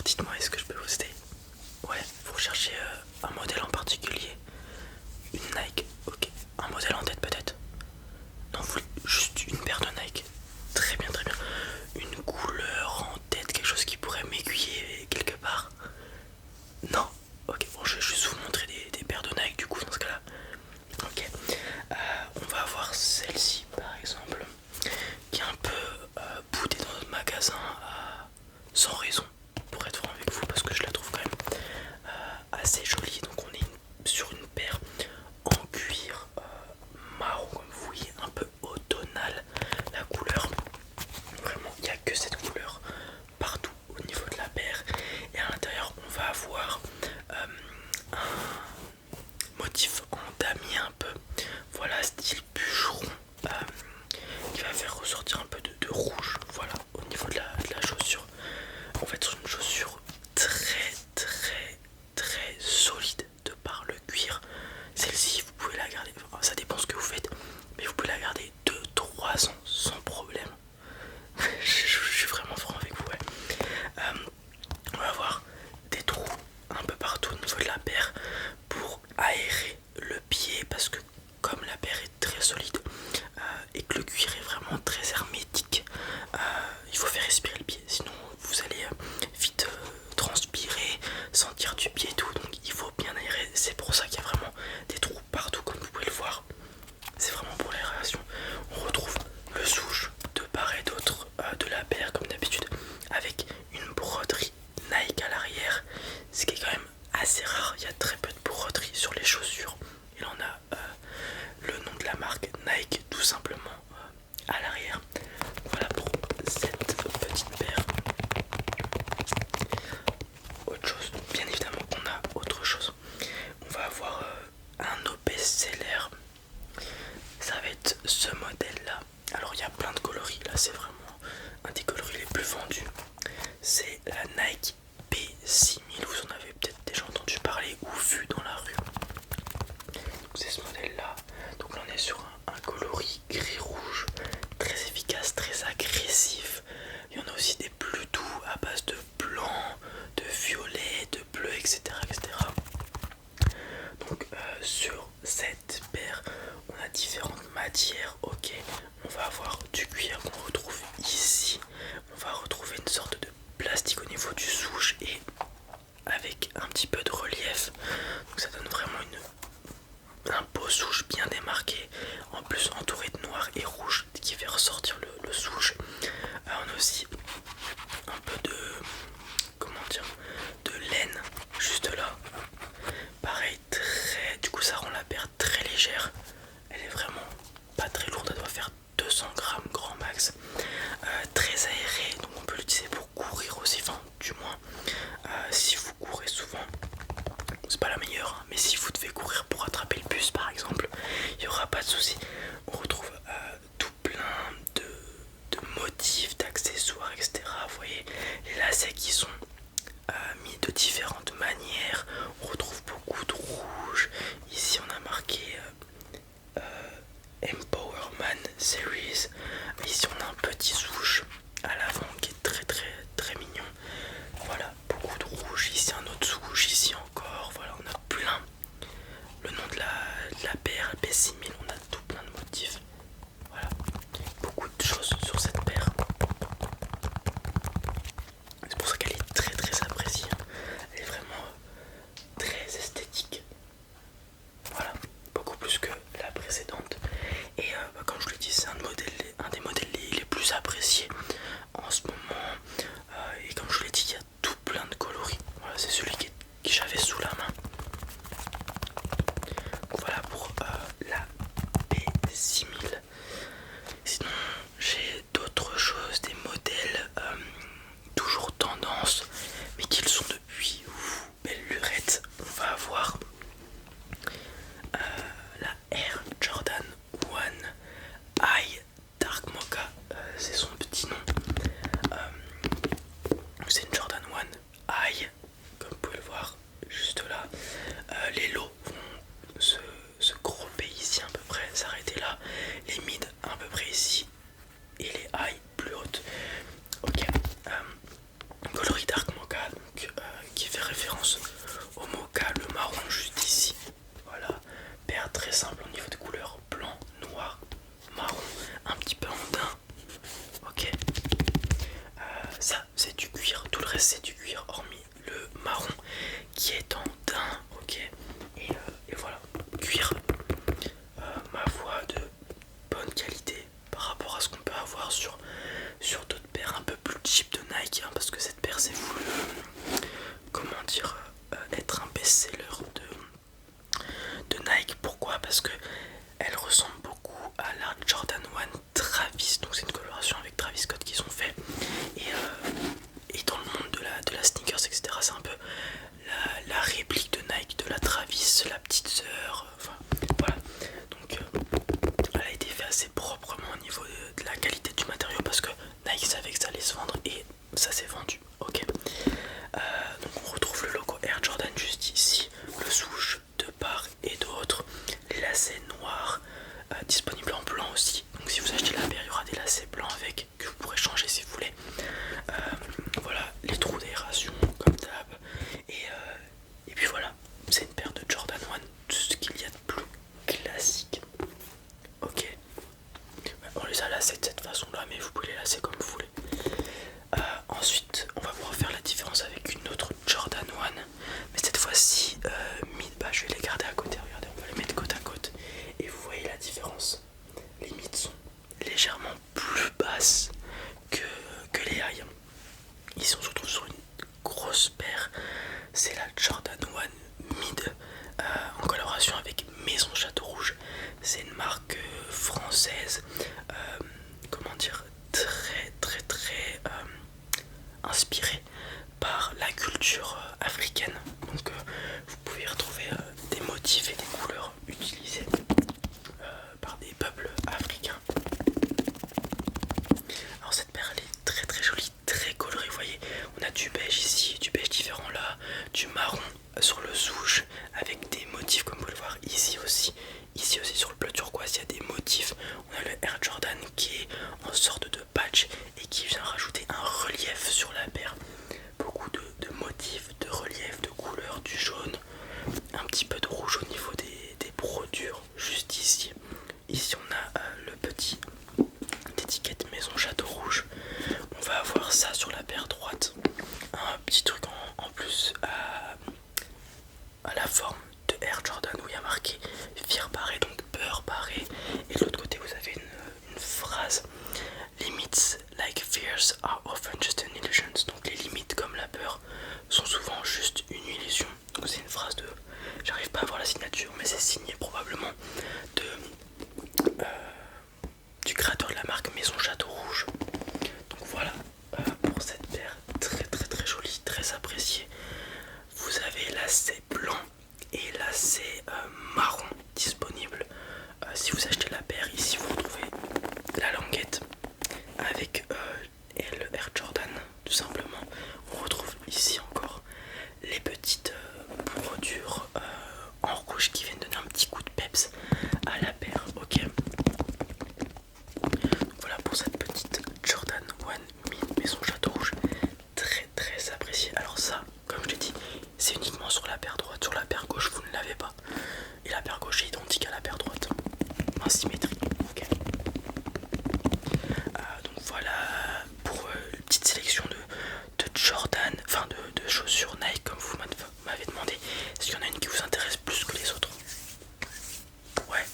dites-moi, est-ce que je peux vous aider? Ouais, vous recherchez un modèle en particulier? Une Nike, ok. Un modèle en tête peut-être? Non, vous voulez juste une paire de Nike. Très bien, très bien. Une couleur en tête, quelque chose qui pourrait m'aiguiller quelque part? Non? Ok, bon, je vais juste vous montrer des paires de Nike du coup dans ce cas-là. Ok, on va avoir celle-ci par exemple, qui est un peu boudée dans notre magasin sans raison, pour être franc avec vous, parce que je la trouve quand même assez jolie. Donc on est sur une paire en cuir marron, comme vous voyez, un peu automnal la couleur. Vraiment, il n'y a que cette couleur partout au niveau de la paire. Et à l'intérieur, on va avoir un motif en damier un peu, voilà, style bûcheron, qui va faire ressortir un peu de rouge, voilà, au niveau de la chaussure. En fait, c'est une chaussure très très très solide de par le cuir. Celle-ci, vous pouvez la garder, enfin, ça dépend ce que vous faites, mais vous pouvez la garder 2-3 ans sans problème. Je suis vraiment franc avec vous, ouais. On va avoir des trous un peu partout au niveau de la paire pour aérer le pied, parce que comme la paire est très solide et que le cuir est vraiment très hermétique, il faut faire respirer le pied, sinon vous allez vite transpirer, sentir du pied et tout, donc il faut bien aérer. C'est pour ça qu'il y a vraiment des trous partout comme vous pouvez le voir, c'est vraiment pour l'aération. On retrouve le souche de part et d'autre de la paire comme d'habitude, avec une broderie Nike à l'arrière, ce qui est quand même assez rare. Il y a très peu de broderie sur les chaussures. Il en a le nom de la marque Nike tout simplement à l'arrière. Voilà pour cette petite paire. Autre chose, bien évidemment on a autre chose. On va avoir un de nos best-sellers. Ça va être ce modèle là. Alors il y a plein de coloris, là c'est vraiment un des coloris les plus vendus. C'est la Nike P6000, vous en avez peut-être déjà entendu parler ou vu dans la rue. C'est ce modèle là. Donc là on est sur un coloris gris-rouge, très efficace, très agressif. Il y en a aussi des plus doux à base de blanc, de violet, de bleu, etc. etc. Donc sur cette paire, on a différentes matières. Ok, on va avoir du cuir qu'on retrouve ici. On va retrouver une sorte de plastique au niveau du souche et avec un petit peu de relief. Donc ça donne vraiment un beau souche bien démarqué. En plus entouré de noir et rouge qui fait ressortir le souche. On a aussi un peu de, comment dire, de laine juste là. Pareil, du coup ça rend la paire très légère. Elle est vraiment pas très lourde, elle doit faire 200 grammes grand max. Très aérée, donc on peut l'utiliser pour courir aussi, enfin du moins si vous courez souvent. C'est pas la meilleure, hein, mais si vous devez courir pour attraper le bus par exemple, il n'y aura pas de souci. On retrouve tout plein de motifs, d'accessoires, etc. Vous voyez les lacets qui sont mis de différentes manières. On retrouve beaucoup de rouge. Ici on a marqué Empowerman Series. Ici on a un petit souche à l'avant qui est très très très mignon. Voilà, beaucoup de rouge. Ici un autre souche, ici encore. Voilà, on a plein. Le nom de la paire P6000, on a tout plein de motifs. Voilà, beaucoup de choses sur cette paire. C'est pour ça qu'elle est très très appréciée. Elle est vraiment très esthétique. Voilà, beaucoup plus que la précédente. Et comme je vous l'ai dit, c'est un des modèles les plus appréciés en ce moment. Et comme je vous l'ai dit, il y a tout plein de coloris. Voilà, c'est celui que j'avais sous la main. Donc voilà pour la P6000. Sinon, j'ai d'autres choses, des modèles toujours tendance, mais qui le sont depuis belle lurette. On va avoir la Air Jordan 1 High Dark Mocha, c'est son petit nom. C'est une Jordan 1 High, comme vous pouvez le voir juste là. Les lows vont se grouper ici à peu près, s'arrêter là. Les mid à peu près ici et les high plus hautes. Ok, coloris Dark Mocha, donc Sneakers, etc. C'est un peu la réplique de Nike, de la Travis, la petite sœur, enfin voilà. Donc elle a été faite assez proprement au niveau de la qualité du matériau parce que Nike savait que ça allait se vendre et ça s'est vendu. Ok. Donc on retrouve le logo Air Jordan juste ici, le swoosh de part et d'autre, les lacets noirs, disponibles en blanc aussi. Donc si vous achetez la paire, il y aura des lacets blancs avec que vous pourrez changer si vous voulez. Voilà, les trous d'aération comme d'hab. Et puis voilà, c'est une paire de Jordan 1, tout ce qu'il y a de plus classique. Ok. On les a lacés de cette façon là, mais vous pouvez les lacer comme vous voulez. Ensuite, on va pouvoir faire la différence avec une autre Jordan 1, mais cette fois-ci, je vais les garder à côté. Regardez, on va les mettre côte à côte et vous voyez la différence. Les mids sont légèrement plus basses que les high. Ici, on se retrouve sur une grosse paire. C'est la Jordan 1 Mid en collaboration avec Maison Château Rouge. C'est une marque française, comment dire, très inspirée par la culture africaine. Donc vous pouvez y retrouver des motifs et des couleurs utilisées par des peuples africains. Alors cette paire elle est très jolie, très colorée, vous voyez, on a du beige ici, du beige différent là, du marron sur le swoosh avec des motifs comme vous pouvez le voir ici aussi sur le bleu turquoise il y a des motifs. On a le Air Jordan qui est en sorte de patch et qui vient rajouter un relief sur la paire. Beaucoup de motifs, de relief, de couleurs, du jaune, un petit peu de rouge au niveau des brodures juste ici. Ici on a le petit d'étiquette Maison Château Rouge. On va avoir ça sur la paire droite, un petit truc en plus à la forme de Air Jordan où il y a marqué Fear barré, donc peur barré, et de l'autre côté vous avez une phrase: Limits like fears are often just an illusion. Donc les limites comme la peur sont souvent juste une illusion. Donc c'est une phrase de, j'arrive pas à voir la signature mais c'est signé probablement de du créateur de la marque Maison Château Rouge. Donc voilà pour cette paire très jolie, très appréciée. Vous avez lacet blanc et lacet marron disponible. Si vous achetez la paire, ici vous retrouvez la languette avec le Air Jordan tout simplement. On retrouve ici encore les petites brodures en rouge qui viennent donner un petit coup de peps à la paire. Ok. Voilà pour cette petite Jordan 1 Mid Maison Château Rouge, très appréciée. Alors ça, comme je l'ai dit, c'est uniquement sur la paire droite. Sur la paire gauche vous ne l'avez pas, et la paire gauche est identique à la paire droite en symétrie. Okay. Donc voilà pour une petite sélection de Jordan, enfin de chaussures Nike comme vous m'avez demandé. Est-ce qu'il y en a une qui vous intéresse plus que les autres? Ouais,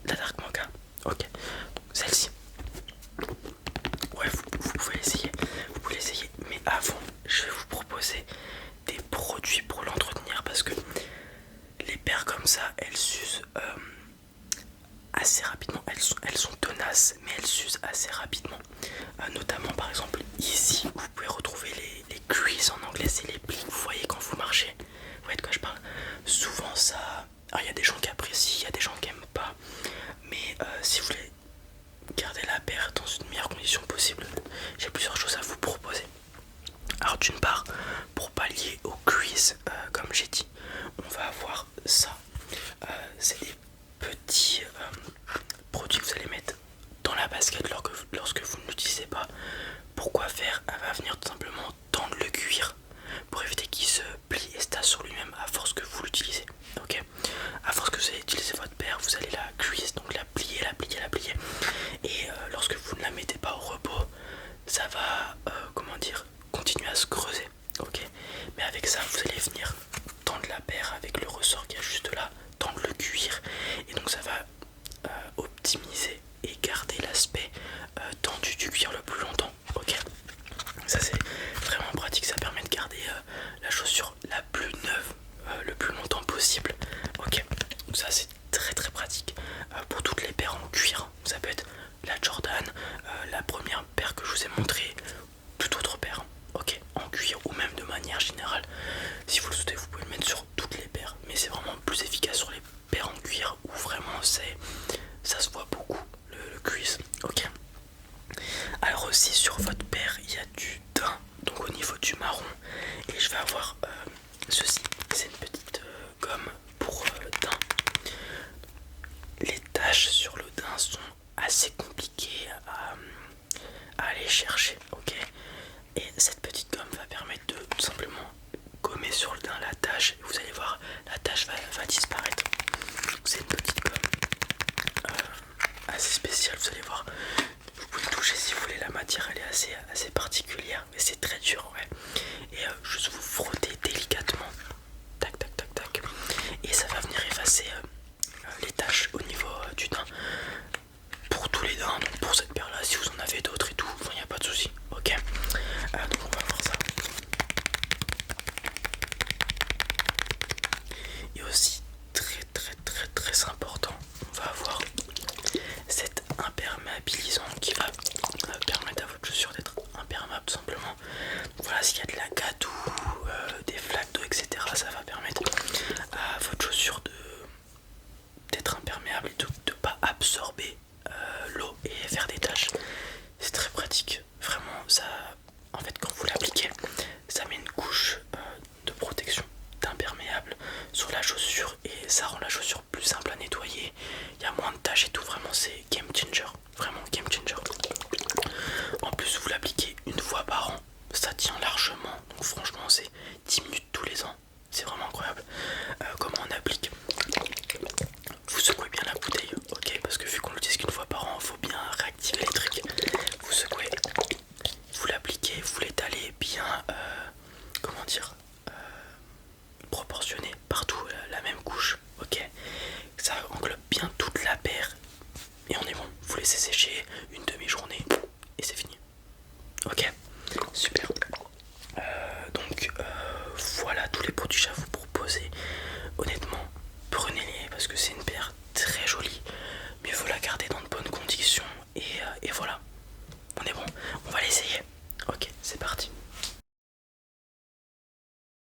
la Dark Manga. Ok, donc celle-ci. Ouais, vous pouvez l'essayer. Vous pouvez l'essayer. Mais avant, je vais vous proposer des produits pour l'entretenir parce que les paires comme ça, elles s'usent assez rapidement. Elles sont tenaces, mais elles s'usent assez rapidement. Notamment, par exemple, ici, vous pouvez retrouver les creases en anglais, c'est les plis. Vous voyez quand vous marchez. Vous voyez de quoi je parle? Souvent, ça. Alors, il y a des gens qui apprécient, il y a des gens qui n'aiment pas. Mais si vous voulez garder la paire dans une meilleure condition possible, j'ai plusieurs choses à vous proposer. Alors d'une part, pour pallier aux creases, comme j'ai dit, on va avoir ça. C'est des petits produits que vous allez mettre dans la basket lorsque vous ne l'utilisez pas. Pourquoi faire? Elle va venir tout simplement tendre le cuir pour éviter qu'il se plie et se tasse sur lui-même à force que vous l'utilisez. Ok, à force que vous allez utiliser votre paire, vous allez la crease, donc la plier. Et lorsque vous ne la mettez pas au repos, ça va, comment dire, continuer à se creuser. Ok, mais avec ça, vous allez venir tendre la paire avec le ressort qui est juste là, tendre le cuir, et donc ça va optimiser et garder l'aspect tendu du cuir le plus longtemps. Ok, ça c'est vraiment pratique, ça permet de garder la chaussure la plus neuve le plus longtemps possible. Ok, donc ça c'est très pratique pour toutes les paires en cuir. Ça peut être la Jordan, la première paire que je vous ai montré, toute autre paire, ok, en cuir ou même du marron. Et je vais avoir ceci, c'est une petite gomme pour daim. Les taches sur le daim sont assez compliquées à aller chercher, ok. Et cette petite gomme va permettre de tout simplement gommer sur le daim la tache. Et vous allez voir, la tache va disparaître. C'est une petite gomme assez spéciale, vous allez voir. Vous pouvez toucher si vous voulez, la matière elle est assez particulière, mais c'est très dur, ouais. Et juste vous frottez délicatement, tac tac tac tac, et ça va venir effacer les taches au niveau du daim. Pour tous les daims, donc pour cette paire là, si vous en avez d'autres et tout, il n'y a pas de souci, ok. Donc on va voir ça. Et aussi très important, on va avoir cet imperméabilisant qui va permettre à votre chaussure d'être imperméable tout simplement. Donc voilà, s'il y a de la gadoue, des flaques d'eau, etc., ça va permettre à votre chaussure d'être imperméable et de ne pas absorber l'eau et faire des taches. C'est très pratique, vraiment. Ça, en fait, quand vous l'appliquez, ça met une couche de protection, d'imperméable sur la chaussure et ça rend la chaussure plus simple à nettoyer. Il y a moins de taches et tout, vraiment c'est game changer, vraiment game changer. En plus vous l'appliquez une fois par an, ça tient largement, donc franchement c'est 10 minutes tous les ans, c'est vraiment incroyable. Comment on applique? Vous secouez bien la bouteille, ok, parce que vu qu'on l'utilise qu'une fois par an, il faut bien réactiver les trucs. Vous secouez, vous l'appliquez, vous l'étalez bien, comment dire, proportionné partout, la même couche, ok. Ça englobe bien toute la paire et on est bon. Vous laissez sécher une demi-journée et c'est fini, ok, super. Voilà tous les produits que j'ai à vous proposer. Honnêtement, prenez-les parce que c'est une paire très jolie, mais il faut la garder dans de bonnes conditions et voilà, on est bon, on va l'essayer, ok, c'est parti.